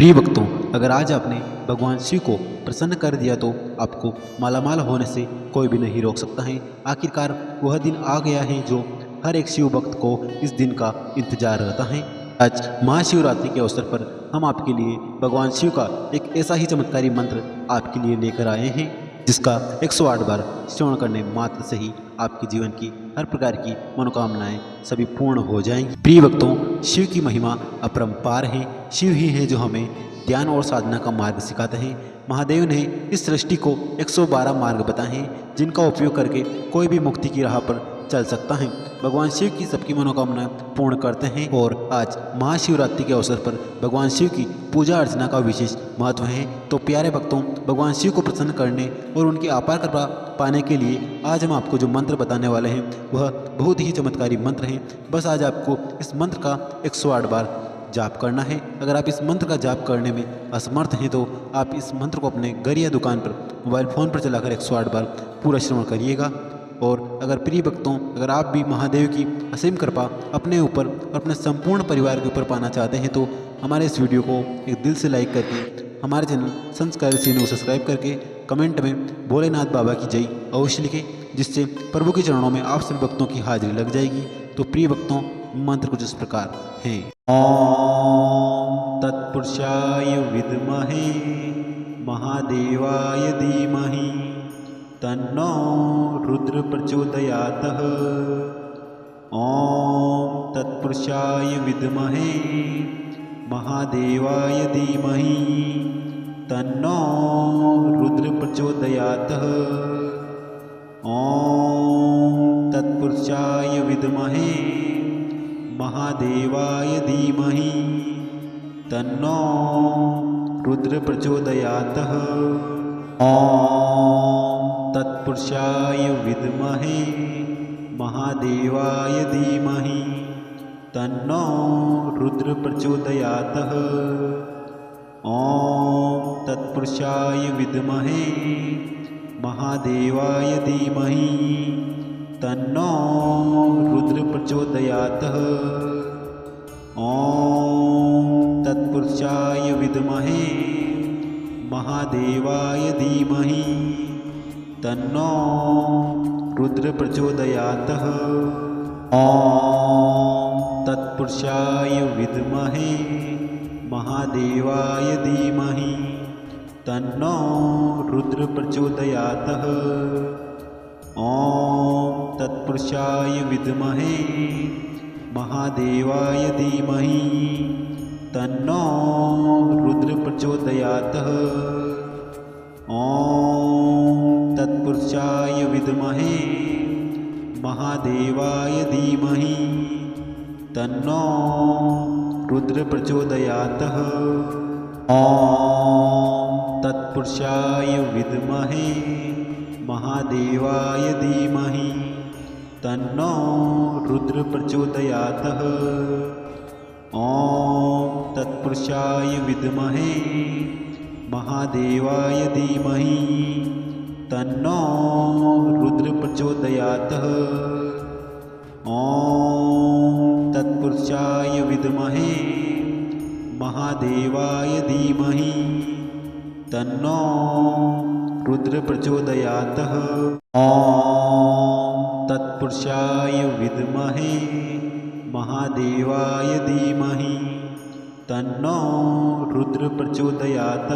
प्रिय भक्तों, अगर आज आपने भगवान शिव को प्रसन्न कर दिया तो आपको मालामाल होने से कोई भी नहीं रोक सकता है। आखिरकार वह दिन आ गया है जो हर एक शिव भक्त को इस दिन का इंतजार रहता है। आज महाशिवरात्रि के अवसर पर हम आपके लिए भगवान शिव का एक ऐसा ही चमत्कारी मंत्र आपके लिए लेकर आए हैं जिसका 108 बार श्रवण करने मात्र से ही आपके जीवन की हर प्रकार की मनोकामनाएं सभी पूर्ण हो जाएंगी। प्रिय भक्तों, शिव की महिमा अपरंपार है। शिव ही है जो हमें ध्यान और साधना का मार्ग सिखाते हैं। महादेव ने इस सृष्टि को 112 मार्ग बताए हैं जिनका उपयोग करके कोई भी मुक्ति की राह पर चल सकता है। भगवान शिव की सबकी मनोकामनाएं पूर्ण करते हैं और आज महाशिवरात्रि के अवसर पर भगवान शिव की पूजा अर्चना का विशेष महत्व है। तो प्यारे भक्तों, भगवान शिव को प्रसन्न करने और उनकी अपार कृपा पाने के लिए आज हम आपको जो मंत्र बताने वाले हैं वह बहुत ही चमत्कारी मंत्र है। बस आज आपको इस मंत्र का 108 बार जाप करना है। अगर आप इस मंत्र का जाप करने में असमर्थ हैं तो आप इस मंत्र को अपने घर या दुकान पर मोबाइल फ़ोन पर चलाकर 108 बार पूरा श्रवण करिएगा। और अगर प्रिय भक्तों, अगर आप भी महादेव की असीम कृपा अपने ऊपर और अपने संपूर्ण परिवार के ऊपर पाना चाहते हैं तो हमारे इस वीडियो को एक दिल से लाइक करके हमारे चैनल संस्कार सिंह को सब्सक्राइब करके कमेंट में भोलेनाथ बाबा की जय अवश्य लिखें, जिससे प्रभु के चरणों में आप सभी भक्तों की हाजिरी लग जाएगी। तो प्रिय भक्तों, मंत्र कुछ इस प्रकार है। ओम तत्पुरुषाय विद्महे महादेवाय धीमहि तन्नो रुद्र प्रचोदयात्। ओम तत्पुरुषाय विद्महे महादेवाय धीमहि तन्नो रुद्र प्रचोदयात्। ओम तत्पुरुषाय विद्महे महादेवाय धीमहि तन्नो रुद्र प्रचोदयात्। ओम तत्पुरुषाय विद्महे महादेवाय धीमहि तन्नो रुद्र प्रचोदयात्। ओम तत्पुरुषाय विद्महे महादेवाय धीमहि तन्नो रुद्र प्रचोदयात्। ओम तत्पुरुषाय विद्महे महादेवाय धीमहि तन्नो रुद्र प्रचोदयात्। ओम तत्पुरुषाय विद्महे महादेवाय धीमहि तन्नो रुद्र प्रचोदयात्। ओम तत्पुरुषाय विद्महे महादेवाय धीमहि तन्नो रुद्र प्रचोदयात्। ओम तत्पुरुषाय विद्महे महादेवाय धीमहि तन्नो रुद्र प्रचोदयात्। ओम तत्पुरुषाय विद्महे महादेवाय धीमहि तन्नो रुद्र प्रचोदयात्। ओम तत्पुरुषाय विद्महे महादेवाय धीमहि तन्नो रुद्र प्रचोदयात्। ओम तत्पुरुषाय विद्महे महादेवाय धीमहि तन्नो रुद्र प्रचोदयात्। ओम तत्पुरुषाय विद्महे महादेवाय धीमहि तन्नो रुद्र प्रचोदयात्।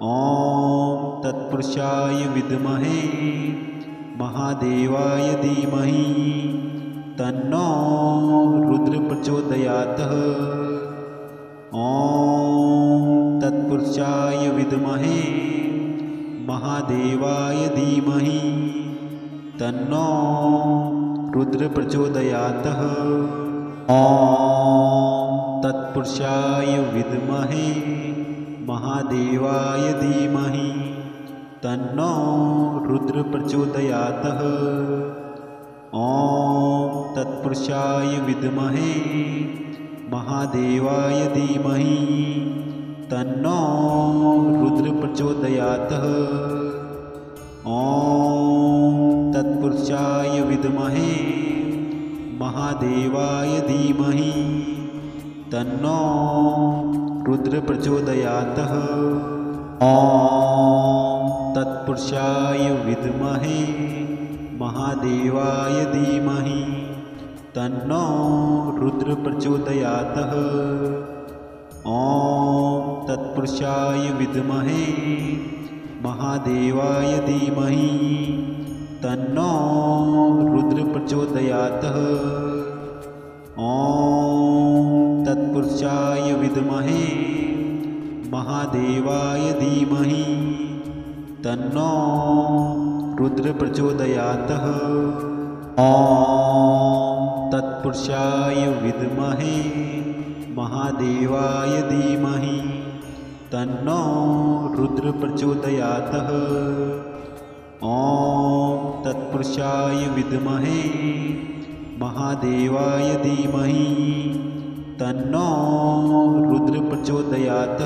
ओम तत्पुरुषाय विद्महे महादेवाय धीमहि तन्नो रुद्र प्रचोदयात्। ओम तत्पुरुषाय विद्महे महादेवाय धीमहि तन्नो रुद्र प्रचोदयात्। ओम तत्पुरुषाय विद्महे महादेवाय धीमहि तन्नो रुद्र प्रचोदयात्। ओम तत्पुरुषाय विद्महे महादेवाय धीमहि तन्नो रुद्र प्रचोदयात्। ओम तत्पुरुषाय विद्महे महादेवाय धीमहि तन्नो रुद्र प्रचोदयात्। ॐ तत्पुरुषाय विद्महे महादेवाय धीमहि तन्नो रुद्र प्रचोदयात्। ॐ तत्पुरुषाय विद्महे महादेवाय धीमहि तन्नो रुद्र प्रचोदयात्। ॐ तत्पुरुषाय विद्महे महादेवाय धीमहि तन्नो रुद्र प्रचोदयात्। ॐ तत्पुरुषाय विद्महे महादेवाय धीमहि तन्नो रुद्र प्रचोदयात्। ॐ तत्पुरुषाय विद्महे महादेवाय धीमहि तन्नो रुद्र प्रचोदयात्।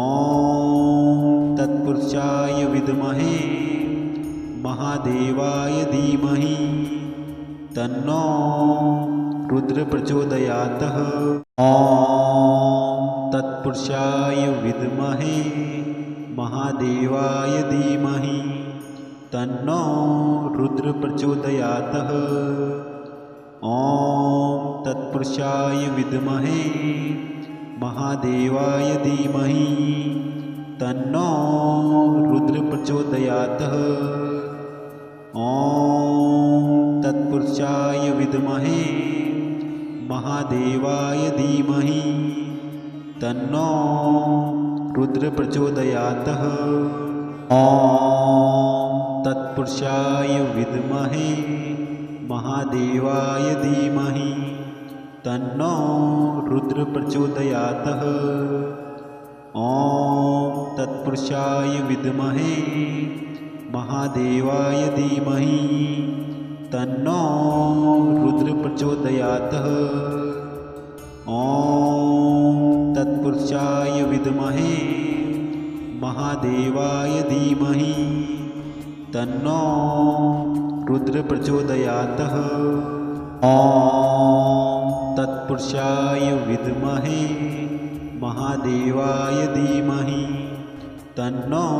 ॐ तत्पुरुषाय विद्महे महादेवाय धीमहि तन्नो रुद्र प्रचोदयात्। ॐ तत्पुरुषाय विद्महे महादेवाय धीमहि तन्नो रुद्र प्रचोदयात्। ॐ तत्पुरुषाय विद्महे महादेवाय धीमहि तन्नो रुद्र प्रचोदयात्। ॐ तत्पुरुषाय विद्महे महादेवाय धीमहि तन्नो रुद्र प्रचोदयात्। ॐ तत्पुरुषाय विद्महे महादेवाय धीमहि तन्नो रुद्र प्रचोदयात्। ॐ तत्पुरुषाय विद्महे महादेवाय धीमहि तन्नो रुद्र प्रचोदयात्। ॐ तत्पुरुषाय विद्महे महादेवाय धीमहि तन्नो रुद्र प्रचोदयात्। ॐ तत्पुरुषाय विद्महे महादेवाय धीमहि तन्नो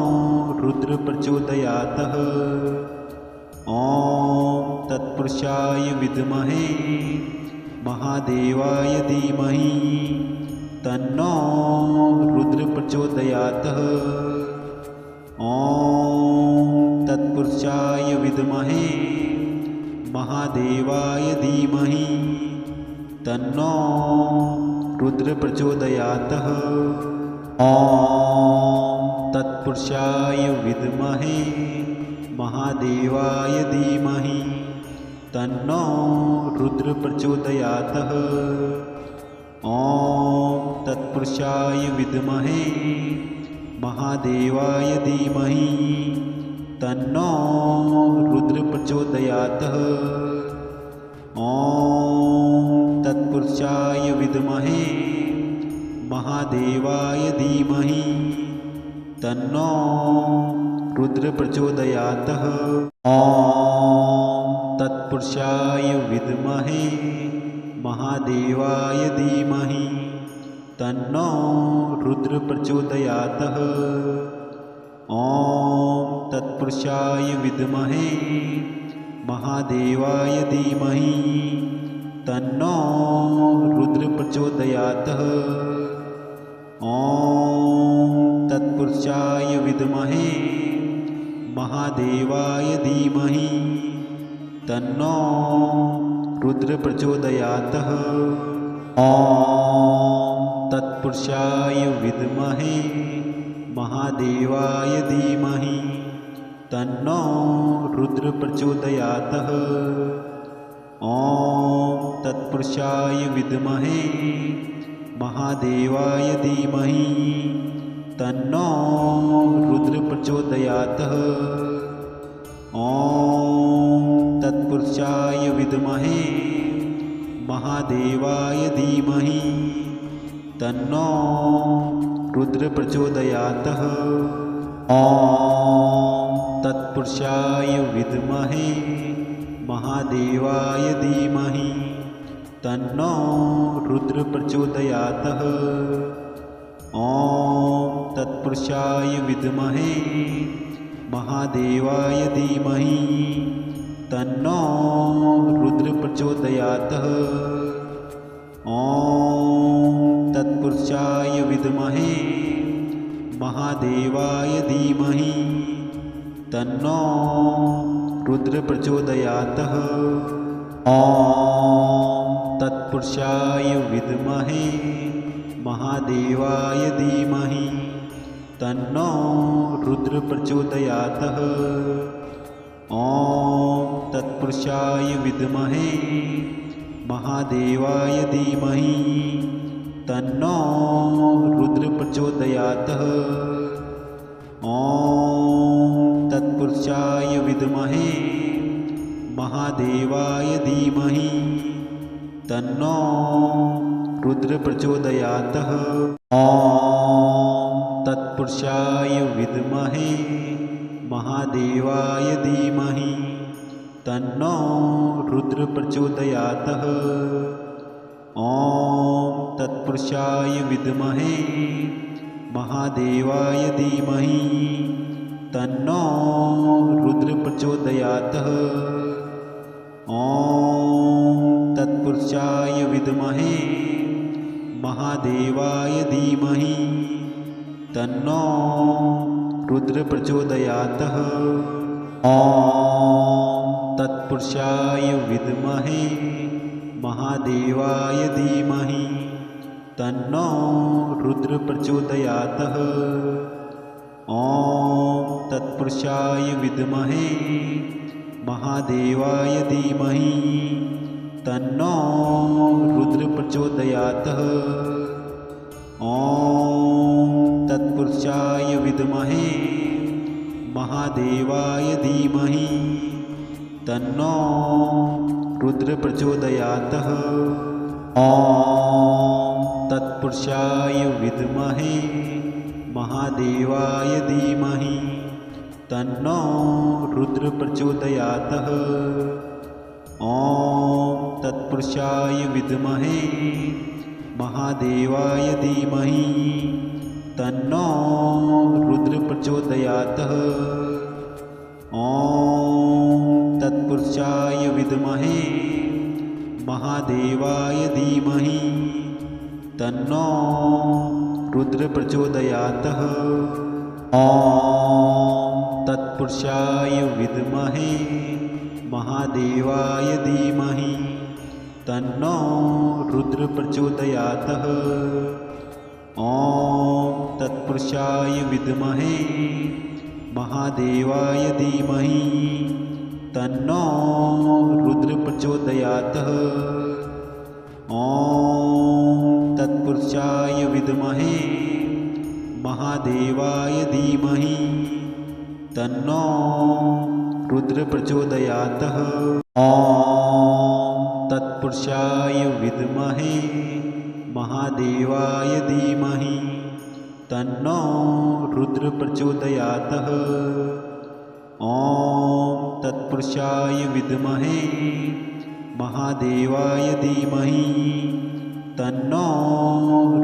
रुद्र प्रचोदयात्। ॐ तत्पुरुषाय विद्महे महादेवाय धीमहि तन्नो रुद्र प्रचोदयात्। ॐ तत्पुरुषाय विद्महे महादेवाय धीमहि तन्नो रुद्र प्रचोदयात्। ॐ तत्पुरुषाय विद्महे महादेवाय धीमहि तन्नो रुद्र प्रचोदयात्। ॐ तत्पुरुषाय विद्महे महादेवाय धीमहि तन्नो रुद्र प्रचोदयात्। ॐ तत्पुरुषाय विद्महे महादेवाय धीमहि तन्नो रुद्र प्रचोदयात्। ॐ तत्पुरुषाय विद्महे महादेवाय धीमहि तन्नो रुद्र प्रचोदयात्। ॐ तत्पुरुषाय विद्महे महादेवाय धीमहि तन्नो रुद्र प्रचोदयात्। ॐ तत्पुरुषाय विद्महे महादेवाय धीमहि तन्नो रुद्र प्रचोदयात्। ॐ तत्पुरुषाय विद्महे महादेवाय धीमहि तन्नो रुद्र प्रचोदयात्। ॐ तत्पुरुषाय विद्महे महादेवाय धीमहि तन्नो रुद्र प्रचोदयात्। ॐ तत्पुरुषाय विद्महे महादेवाय धीमहि तन्नो रुद्र प्रचोदयात्। ॐ तत्पुरुषाय विद्महे महादेवाय धीमहि तन्नो रुद्र प्रचोदयात्। ॐ तत्पुरुषाय विद्महे महादेवाय धीमहि तन्नो रुद्र प्रचोदयात्। ॐ तत्पुरुषाय विद्महे महादेवाय धीमहि तन्नो रुद्र प्रचोदयात्। ॐ तत्पुरुषाय विद्महे महादेवाय धीमहि तन्नो रुद्र प्रचोदयात्। ॐ तत्पुरुषाय विद्महे महादेवाय धीमहि तन्नो रुद्र प्रचोदयात्। ॐ तत्पुरुषाय विद्महे महादेवाय धीमहि तन्नो रुद्र प्रचोदयात्। ॐ तत्पुरुषाय विद्महे महादेवाय धीमहि तन्नो रुद्र प्रचोदयात्। ॐ तत्पुरुषाय विद्महे महादेवाय धीमहि तन्नो रुद्र प्रचोदयात्। ॐ तत्पुरुषाय विद्महे महादेवाय धीमहि तन्नो रुद्र प्रचोदयात्। ॐ तत्पुरुषाय विद्महे महादेवाय धीमहि तन्नो रुद्र प्रचोदयात्। ॐ तत्पुरुषाय विद्महे महादेवाय धीमहि तन्नो रुद्र प्रचोदयात्। ॐ तत्पुरुषाय विद्महे महादेवाय धीमहि तन्नो रुद्र प्रचोदयात्। ॐ तत्पुरुषाय विद्महे महादेवाय धीमहि तन्नो रुद्र प्रचोदयात्। ॐ तत्पुरुषाय विद्महे महादेवाय धीमहि तन्नो रुद्र प्रचोदयात्। ॐ तत्पुरुषाय विद्महे महादेवाय धीमहि तन्नो रुद्र प्रचोदयात्। ॐ तत्पुरुषाय विद्महे महादेवाय धीमहि तन्नो रुद्र प्रचोदयात्। ॐ तत्पुरुषाय विद्महे महादेवाय धीमहि तन्नो रुद्र प्रचोदयात्। ॐ तत्पुरुषाय विद्महे महादेवाय धीमहि तन्नो रुद्र प्रचोदयात्। ॐ तत्पुरुषाय विद्महे महादेवाय धीमहि तन्नो रुद्र प्रचोदयात्। ॐ तत्पुरुषाय विद्महे महादेवाय धीमहि तन्नो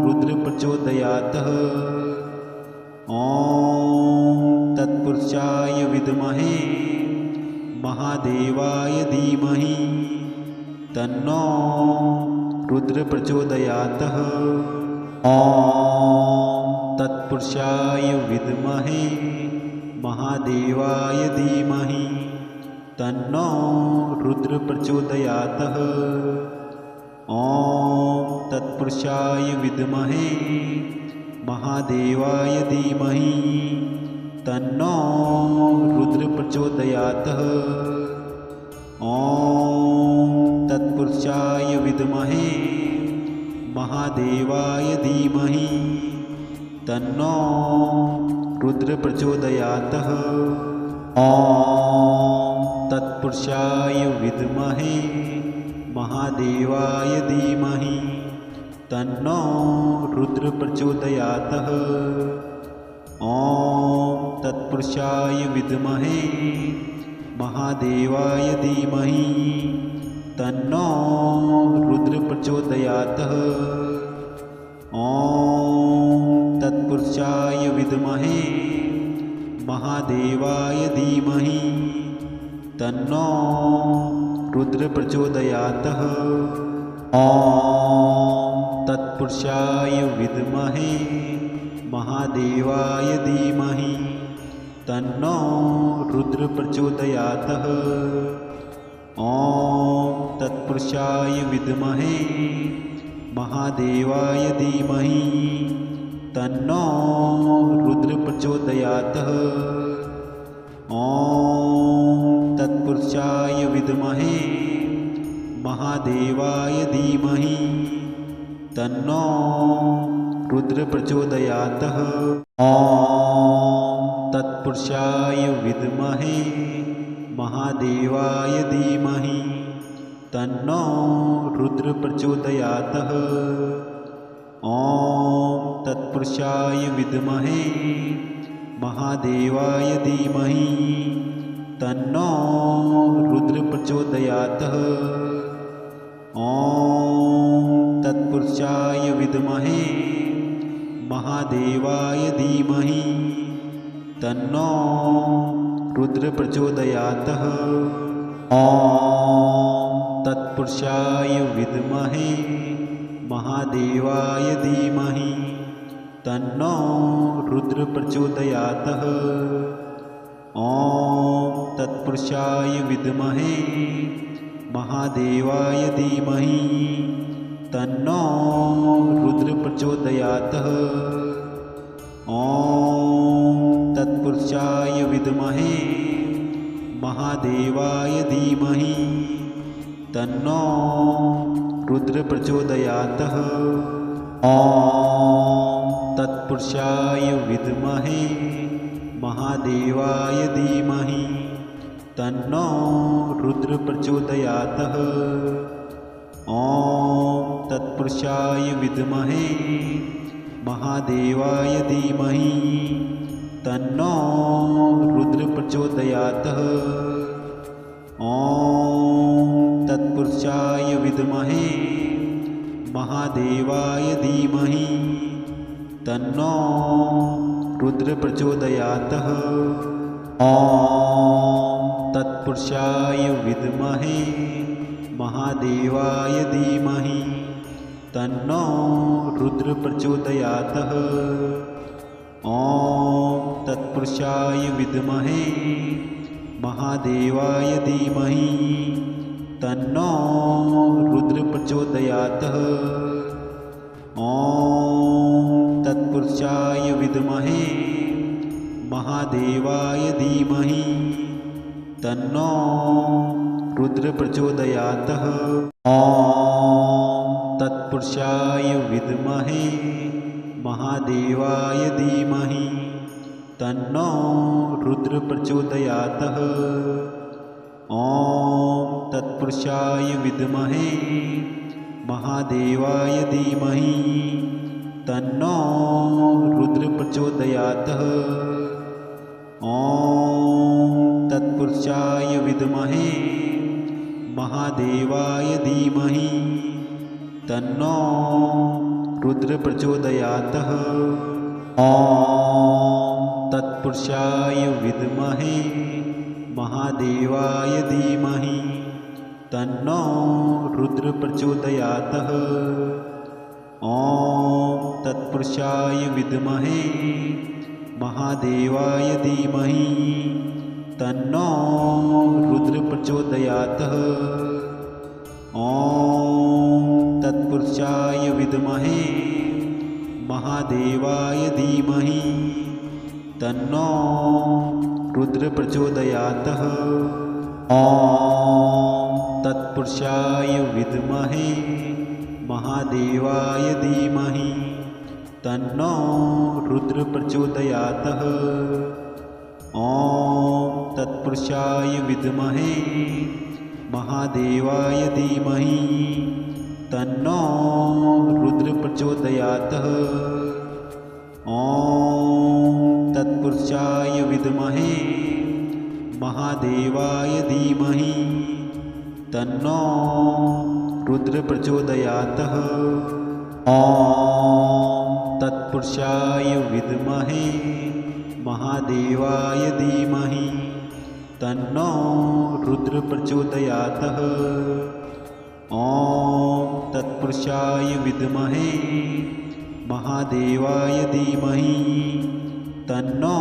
रुद्र प्रचोदयात्। ॐ तत्पुरुषाय विद्महे महादेवाय धीमहि तन्नो रुद्र प्रचोदयात्। ॐ तत्पुरुषाय विद्महे महादेवाय धीमहि तन्नो रुद्र प्रचोदयात्। ॐ तत्पुरुषाय विद्महे महादेवाय धीमहि तन्नो रुद्र प्रचोदयात्। ॐ तत्पुरुषाय विद्महे महादेवाय धीमहि तन्नो रुद्र प्रचोदयात्। ॐ तत्पुरुषाय विद्महे महादेवाय धीमहि तन्नो रुद्र प्रचोदयात्। ॐ तत्पुरुषाय विद्महे महादेवाय धीमहि तन्नो रुद्र रुद्र प्रचोदयात्। ॐ तत्पुरुषाय विद्महे महादेवाय धीमहि तन्नो रुद्र प्रचोदयात्। ॐ तत्पुरुषाय विद्महे महादेवाय धीमहि तन्नो रुद्र प्रचोदयात्। ॐ तत्पुरुषाय विद्महे महादेवाय धीमहि तन्नो रुद्र प्रचोदयात्। ॐ तत्पुरुषाय विद्महे महादेवाय धीमहि तन्नो रुद्र प्रचोदयात्। ॐ तत्पुरुषाय विद्महे महादेवाय धीमहि तन्नो रुद्र प्रचोदयात्। ॐ तत्पुरुषाय विद्महे महादेवाय धीमहि तन्नो रुद्र प्रचोदयात्। ॐ तत्पुरुषाय विद्महे महादेवाय धीमहि तन्नो रुद्र प्रचोदयात्। ॐ तत्पुरुषाय विद्महे महादेवाय धीमहि तन्नो रुद्र प्रचोदयात्। ॐ तत्पुरुषाय विद्महे महादेवाय धीमहि तन्नो रुद्र प्रचोदयात्। ॐ तत्पुरुषाय विद्महे महादेवाय धीमहि तन्नो रुद्र प्रचोदयात्। ॐ तत्पुरुषाय विद्महे महादेवाय धीमहि तन्नो रुद्र प्रचोदयात्। ॐ तत्पुरुषाय विद्महे महादेवाय धीमहि तन्नो रुद्र प्रचोदयात्। ॐ तत्पुरुषाय विद्महे महादेवाय धीमहि तन्नो रुद्र प्रचोदयात्। ॐ तत्पुरुषाय विद्महे महादेवाय धीमहि तन्नो रुद्र प्रचोदयात्। ॐ तत्पुरुषाय विद्महे महादेवाय धीमहि तन्नो रुद्र प्रचोदयात्। ॐ तत्पुरुषाय विद्महे महादेवाय धीमहि तन्नो रुद्र प्रचोदयात्। ॐ तत्पुरुषाय विद्महे महादेवाय धीमहि तन्नो रुद्र प्रचोदयात्। ॐ तत्पुरुषाय विद्महे महादेवाय धीमहि तन्नो रुद्र प्रचोदयात्। ॐ तत्पुरुषाय विद्महे महादेवाय धीमहि तन्नो रुद्र प्रचोदयात्। ॐ तत्पुरुषाय विद्महे महादेवाय धीमहि तन्नो रुद्र प्रचोदयात्। ॐ तत्पुरुषाय विद्महे महादेवाय धीमहि तन्नो रुद्र प्रचोदयात्। ॐ तत्पुरुषाय विद्महे महादेवाय धीमहि तन्नो रुद्र प्रचोदयात्। ॐ तत्पुरुषाय विद्महे महादेवाय धीमहि तन्नो रुद्र प्रचोदयात्। ॐ तत्पुरुषाय विद्महे महादेवाय धीमहि तन्नो रुद्र प्रचोदयात्। ॐ तत्पुरुषाय विद्महे महादेवाय धीमहि तन्नो रुद्र प्रचोदयात्। ॐ तत्पुरुषाय विद्महे महादेवाय धीमहि तन्नो रुद्र प्रचोदयात्। ॐ तत्पुरुषाय विद्महे महादेवाय धीमहि तन्नो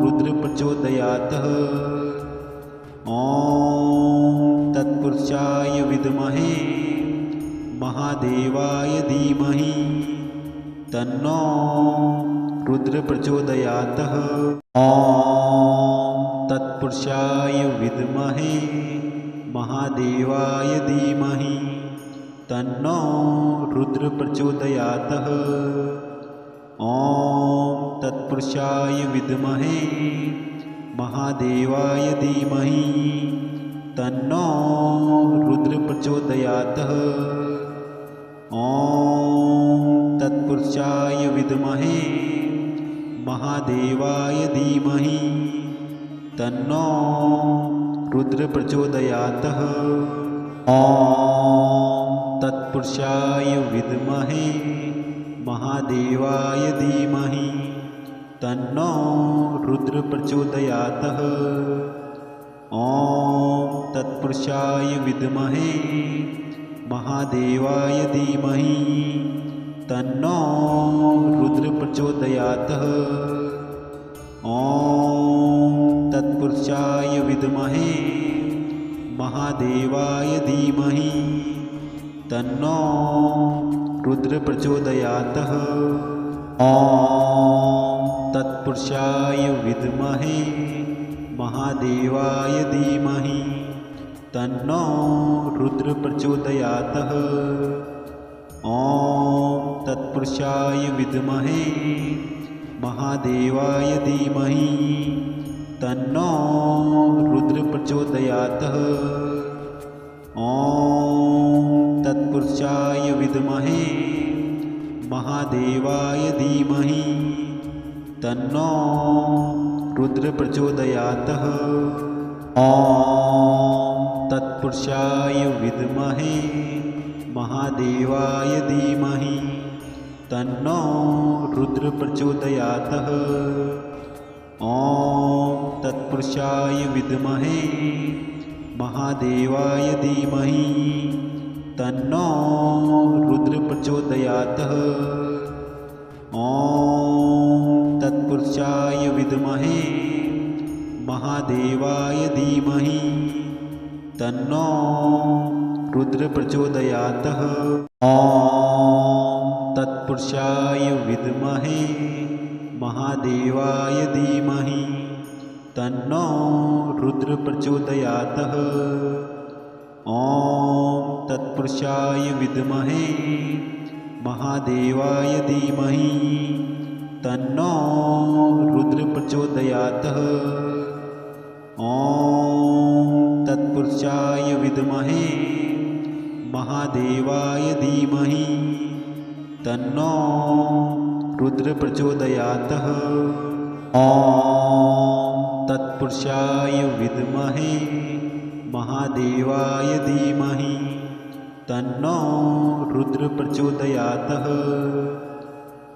रुद्र प्रचोदयात्। ॐ तत्पुरुषाय विद्महे महादेवाय धीमहि तन्नो रुद्र प्रचोदयात्। ॐ तत्पुरुषाय विद्महे महादेवाय धीमहि तन्नो रुद्र प्रचोदयात्। ॐ तत्पुरुषाय विद्महे महादेवाय धीमहि तन्नो रुद्र प्रचोदयात्। ॐ तत्पुरुषाय विद्महे महादेवाय धीमहि तन्नो रुद्र प्रचोदयात्। ॐ तत्पुरुषाय विद्महे महादेवाय धीमहि तन्नो रुद्र प्रचोदयात्। ॐ तत्पुरुषाय विद्महे महादेवाय धीमहि तन्नो रुद्र प्रचोदयात्। ॐ तत्पुरुषाय विद्महे महादेवाय धीमहि तन्नो रुद्र प्रचोदयात्। ॐ तत्पुरुषाय विद्महे महादेवाय धीमहि तन्नो रुद्र प्रचोदयात्। ॐ तत्पुरुषाय विद्महे महादेवाय धीमहि तन्नो रुद्र प्रचोदयात्। ॐ तत्पुरुषाय विद्महे महादेवाय धीमहि तन्नो रुद्र प्रचोदयात्। ॐ तत्पुरुषाय विद्महे महादेवाय धीमहि तन्नो रुद्र प्रचोदयात्। ॐ तत्पुरुषाय विद्महे महादेवाय धीमहि तन्नो रुद्र प्रचोदयात्। ॐ तत्पुरुषाय विद्महे महादेवाय धीमहि तन्नो रुद्र प्रचोदयात्। ॐ तत्पुरुषाय विद्महे महादेवाय धीमहि तन्नो रुद्र प्रचोदयात्। ॐ तत्पुरुषाय विद्महे महादेवाय धीमहि तन्नो रुद्र प्रचोदयात्। ॐ तत्पुरुषाय विद्महे महादेवाय धीमहि तन्नो रुद्र प्रचोदयात्। ॐ तत्पुरुषाय विद्महे महादेवाय धीमहि तन्नो रुद्र प्रचोदयात्।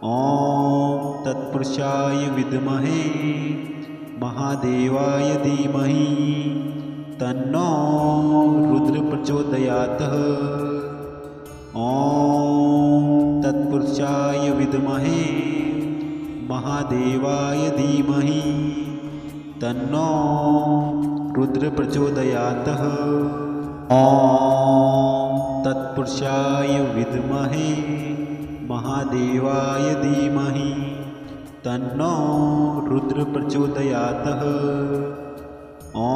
ॐ तत्पुरुषाय विद्महे महादेवाय धीमहि तन्नो रुद्र प्रचोदयात्। ॐ तत्पुरुषाय विद्महे महादेवाय धीमहि तन्नो रुद्र प्रचोदयात्। ॐ तत्पुरुषाय विद्महे महादेवाय धीमहि तन्नो रुद्र प्रचोदयात्। ॐ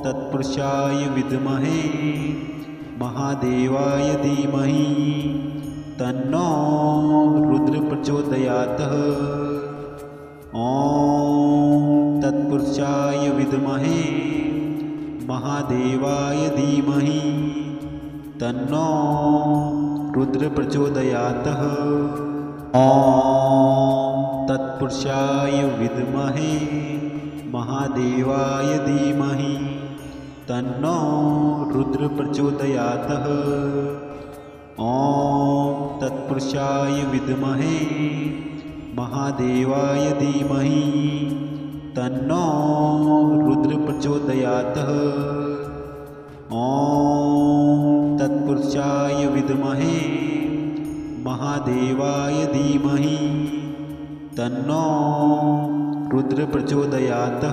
तत्पुरुषाय विद्महे महादेवाय धीमहि तन्नो रुद्र प्रचोदयात्। ॐ तत्पुरुषाय विद्महे महादेवाय धीमहि तन्नो रुद्र प्रचोदयात्। ॐ तत्पुरुषाय विद्महे महादेवाय धीमहि तन्नो रुद्र प्रचोदयात्। ओम तत्पुरुषाय विद्महे महादेवाय धीमहि तन्नो रुद्र प्रचोदयात्। ओम तत्पुरुषाय विद्महे महादेवाय धीमहि तन्नो रुद्र प्रचोदयात्।